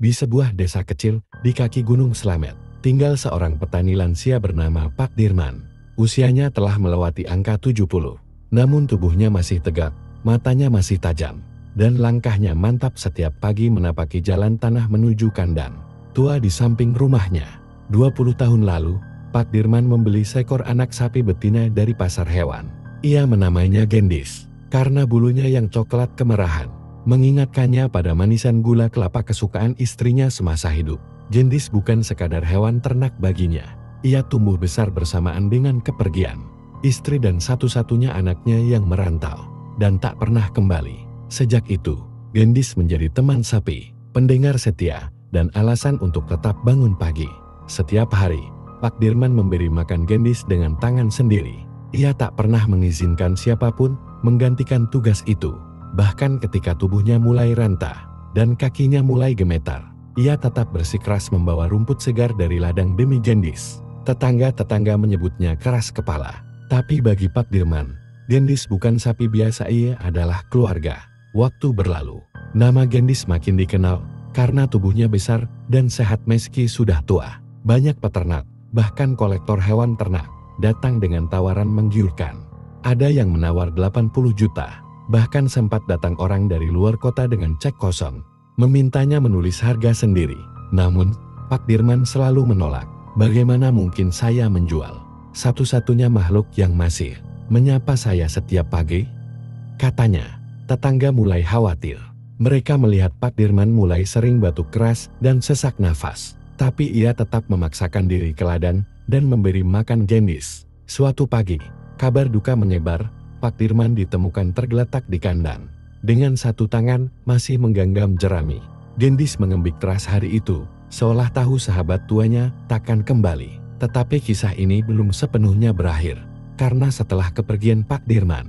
Di sebuah desa kecil di kaki Gunung Slamet, tinggal seorang petani lansia bernama Pak Dirman. Usianya telah melewati angka 70, namun tubuhnya masih tegak, matanya masih tajam, dan langkahnya mantap setiap pagi menapaki jalan tanah menuju kandang tua di samping rumahnya. 20 tahun lalu, Pak Dirman membeli seekor anak sapi betina dari pasar hewan. Ia menamainya Gendis, karena bulunya yang coklat kemerahan mengingatkannya pada manisan gula kelapa kesukaan istrinya semasa hidup. Gendis bukan sekadar hewan ternak baginya. Ia tumbuh besar bersamaan dengan kepergian istri dan satu-satunya anaknya yang merantau dan tak pernah kembali. Sejak itu, Gendis menjadi teman sapi, pendengar setia, dan alasan untuk tetap bangun pagi. Setiap hari, Pak Dirman memberi makan Gendis dengan tangan sendiri. Ia tak pernah mengizinkan siapapun menggantikan tugas itu. Bahkan ketika tubuhnya mulai rentah dan kakinya mulai gemetar, ia tetap bersikeras membawa rumput segar dari ladang demi Gendis. Tetangga-tetangga menyebutnya keras kepala. Tapi bagi Pak Dirman, Gendis bukan sapi biasa, ia adalah keluarga. Waktu berlalu, nama Gendis makin dikenal karena tubuhnya besar dan sehat meski sudah tua. Banyak peternak, bahkan kolektor hewan ternak, datang dengan tawaran menggiurkan. Ada yang menawar 80 juta. Bahkan sempat datang orang dari luar kota dengan cek kosong, memintanya menulis harga sendiri. Namun, Pak Dirman selalu menolak. Bagaimana mungkin saya menjual satu-satunya makhluk yang masih menyapa saya setiap pagi? Katanya. Tetangga mulai khawatir. Mereka melihat Pak Dirman mulai sering batuk keras dan sesak nafas. Tapi ia tetap memaksakan diri ke ladang dan memberi makan Gendis. Suatu pagi, kabar duka menyebar. Pak Dirman ditemukan tergeletak di kandang. Dengan satu tangan masih menggenggam jerami. Gendis mengembik keras hari itu, seolah tahu sahabat tuanya takkan kembali. Tetapi kisah ini belum sepenuhnya berakhir. Karena setelah kepergian Pak Dirman,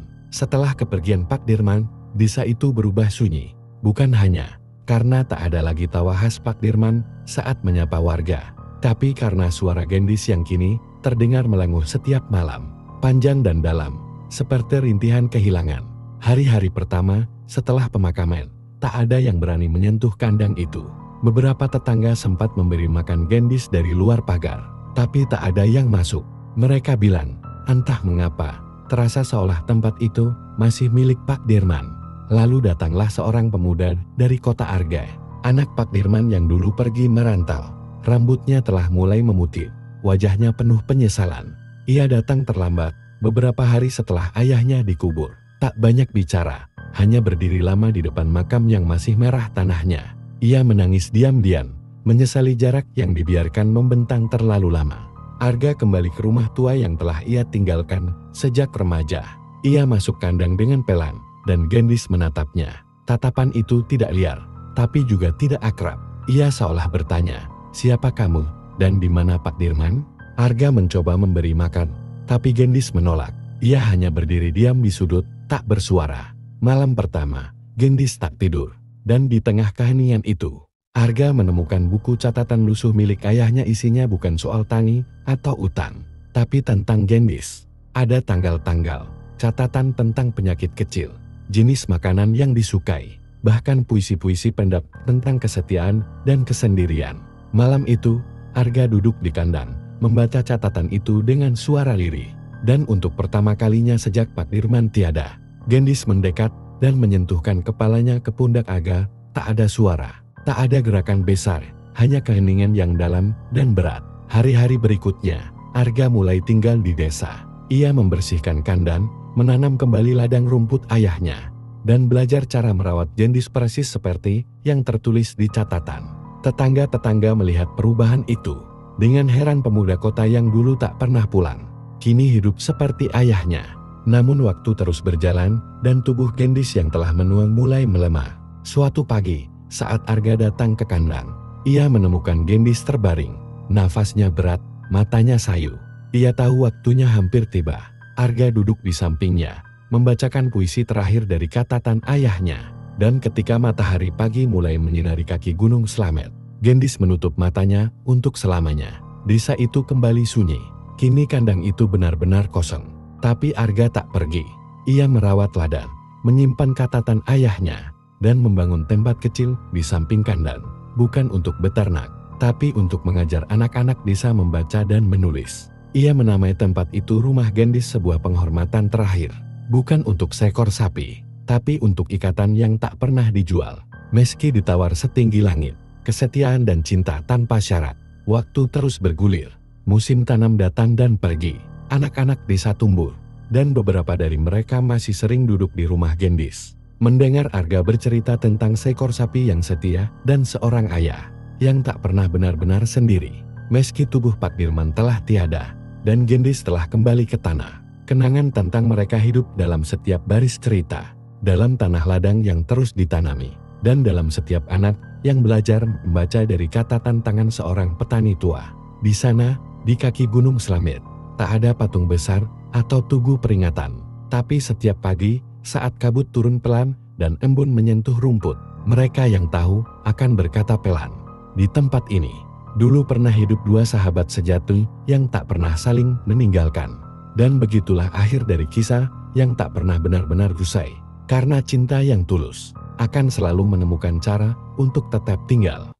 desa itu berubah sunyi. Bukan hanya karena tak ada lagi tawa khas Pak Dirman saat menyapa warga, tapi karena suara Gendis yang kini terdengar melenguh setiap malam, panjang dan dalam, seperti rintihan kehilangan. Hari-hari pertama setelah pemakaman, tak ada yang berani menyentuh kandang itu. Beberapa tetangga sempat memberi makan Gendis dari luar pagar, tapi tak ada yang masuk. Mereka bilang, entah mengapa, terasa seolah tempat itu masih milik Pak Dirman. Lalu datanglah seorang pemuda dari kota Arga, anak Pak Dirman yang dulu pergi merantau. Rambutnya telah mulai memutih, wajahnya penuh penyesalan. Ia datang terlambat, beberapa hari setelah ayahnya dikubur. Tak banyak bicara, hanya berdiri lama di depan makam yang masih merah tanahnya. Ia menangis diam-diam, menyesali jarak yang dibiarkan membentang terlalu lama. Arga kembali ke rumah tua yang telah ia tinggalkan sejak remaja. Ia masuk kandang dengan pelan, dan Gendis menatapnya. Tatapan itu tidak liar, tapi juga tidak akrab. Ia seolah bertanya, "Siapa kamu, dan di mana Pak Dirman?" Arga mencoba memberi makan, tapi Gendis menolak. Ia hanya berdiri diam di sudut, tak bersuara. Malam pertama, Gendis tak tidur. Dan di tengah keheningan itu, Arga menemukan buku catatan lusuh milik ayahnya. Isinya bukan soal tani atau utang, tapi tentang Gendis. Ada tanggal-tanggal, catatan tentang penyakit kecil, jenis makanan yang disukai, bahkan puisi-puisi pendek tentang kesetiaan dan kesendirian. Malam itu, Arga duduk di kandang, membaca catatan itu dengan suara lirih. Dan untuk pertama kalinya sejak Pak Dirman tiada, Gendis mendekat dan menyentuhkan kepalanya ke pundak Arga. Tak ada suara, tak ada gerakan besar, hanya keheningan yang dalam dan berat. Hari-hari berikutnya, Arga mulai tinggal di desa. Ia membersihkan kandang, menanam kembali ladang rumput ayahnya, dan belajar cara merawat Gendis persis seperti yang tertulis di catatan. Tetangga-tetangga melihat perubahan itu. Dengan heran, pemuda kota yang dulu tak pernah pulang, kini hidup seperti ayahnya. Namun waktu terus berjalan, dan tubuh Gendis yang telah menua mulai melemah. Suatu pagi, saat Arga datang ke kandang, ia menemukan Gendis terbaring. Nafasnya berat, matanya sayu. Ia tahu waktunya hampir tiba. Arga duduk di sampingnya, membacakan puisi terakhir dari catatan ayahnya. Dan ketika matahari pagi mulai menyinari kaki Gunung Slamet, Gendis menutup matanya untuk selamanya. Desa itu kembali sunyi. Kini kandang itu benar-benar kosong. Tapi Arga tak pergi. Ia merawat ladang, menyimpan catatan ayahnya, dan membangun tempat kecil di samping kandang. bukan untuk beternak, tapi untuk mengajar anak-anak desa membaca dan menulis. Ia menamai tempat itu Rumah Gendis, sebuah penghormatan terakhir. Bukan untuk seekor sapi, tapi untuk ikatan yang tak pernah dijual. Meski ditawar setinggi langit, kesetiaan dan cinta tanpa syarat. Waktu terus bergulir. Musim tanam datang dan pergi. Anak-anak desa tumbuh. Dan beberapa dari mereka masih sering duduk di Rumah Gendis. Mendengar Arga bercerita tentang seekor sapi yang setia dan seorang ayah yang tak pernah benar-benar sendiri. Meski tubuh Pak Dirman telah tiada dan Gendis telah kembali ke tanah, kenangan tentang mereka hidup dalam setiap baris cerita, dalam tanah ladang yang terus ditanami, dan dalam setiap anak yang belajar membaca dari catatan tangan seorang petani tua. Di sana, di kaki Gunung Slamet, tak ada patung besar atau tugu peringatan, tapi setiap pagi, saat kabut turun pelan dan embun menyentuh rumput, mereka yang tahu akan berkata pelan, "Di tempat ini dulu pernah hidup dua sahabat sejati yang tak pernah saling meninggalkan." Dan begitulah akhir dari kisah yang tak pernah benar-benar usai. Karena cinta yang tulus akan selalu menemukan cara untuk tetap tinggal.